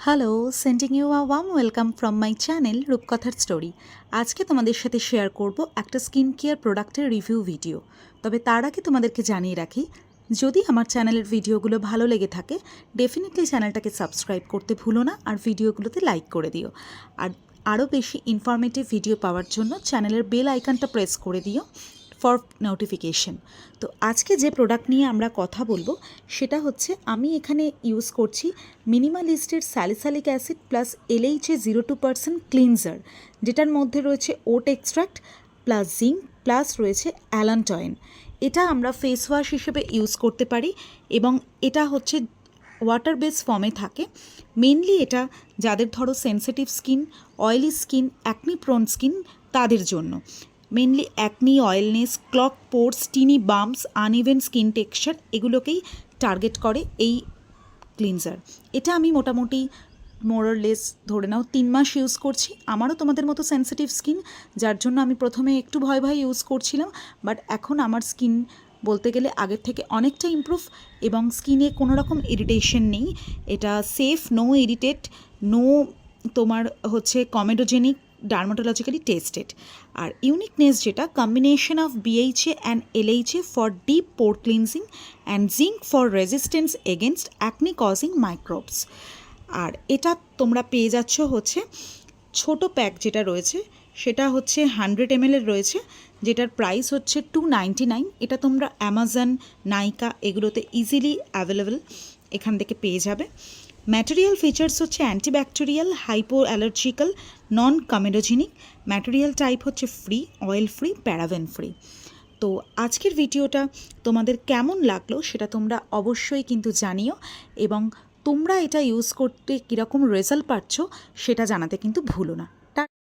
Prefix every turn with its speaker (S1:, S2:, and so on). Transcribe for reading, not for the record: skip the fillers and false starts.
S1: Hello, sending you a warm welcome from my channel রূপকথার story. আজকে তোমাদের সাথে শেয়ার করব একটা স্কিন কেয়ার প্রোডাক্টের রিভিউ ভিডিও। তবে তার আগে তোমাদেরকে জানিয়ে রাখি, যদি আমার চ্যানেলের ভিডিওগুলো ভালো লেগে থাকে ডেফিনেটলি চ্যানেলটাকে সাবস্ক্রাইব করতে ভুলো না, আর ভিডিওগুলোতে লাইক করে দিও। আর আরও বেশি ইনফরমেটিভ ভিডিও পাওয়ার জন্য চ্যানেলের বেল আইকনটা প্রেস করে দিও ফর নোটিফিকেশন। তো আজকে যে প্রোডাক্ট নিয়ে আমরা কথা বলবো সেটা হচ্ছে, আমি এখানে ইউজ করছি মিনিমালিস্টের salicylic acid plus LHA 02% cleanser, যেটার মধ্যে রয়েছে oat extract plus zinc plus রয়েছে অ্যালান্টয়েন। এটা আমরা ফেস ওয়াশ হিসেবে ইউজ করতে পারি এবং এটা হচ্ছে ওয়াটার বেস ফর্মে থাকে। মেনলি এটা যাদের ধরো sensitive skin, oily skin, acne prone skin তাদের জন্য। Mainly acne, oiliness, clog pores, tiny bumps, uneven skin texture এগুলোকেই টার্গেট করে এই ক্লিনজার। এটা আমি মোটামুটি মোরলেস ধরে নাও 3 মাস ইউজ করছি। আমারও তোমাদের মতো সেন্সিটিভ স্কিন, যার জন্য আমি প্রথমে একটু ভয় ইউজ করছিলাম, বাট এখন আমার স্কিন বলতে গেলে আগের থেকে অনেকটা ইমপ্রুভ এবং স্কিনে কোনো রকম ইরিটেশন নেই। এটা সেফ, নো ইরিটেট, নো তোমার হচ্ছে কমেডোজেনিক, ডার্মাটোলজিক্যালি টেস্টেড। আর ইউনিকনেস যেটা, combination of BHA and LHA for deep pore cleansing and zinc for resistance against acne causing microbes. আর এটা তোমরা পেয়ে যাচ্ছ হচ্ছে ছোট প্যাক যেটা রয়েছে সেটা হচ্ছে 100 ml এর রয়েছে, যেটার প্রাইস হচ্ছে 299। এটা তোমরা অ্যামাজন, নাইকা এগুলোতে ইজিলি অ্যাভেলেবল এখান থেকে পেয়ে যাবে। ম্যাটেরিয়াল ফিচার্স হচ্ছে antibacterial, hypo allergical, non comedogenic. Material type হচ্ছে free, oil free, paraben free. তো আজকের ভিডিওটা তোমাদের কেমন লাগলো সেটা তোমরা অবশ্যই কিন্তু জানিও, এবং তোমরা এটা ইউজ করতে কীরকম রেজাল্ট পাচ্ছ সেটা জানাতে কিন্তু ভুলো না।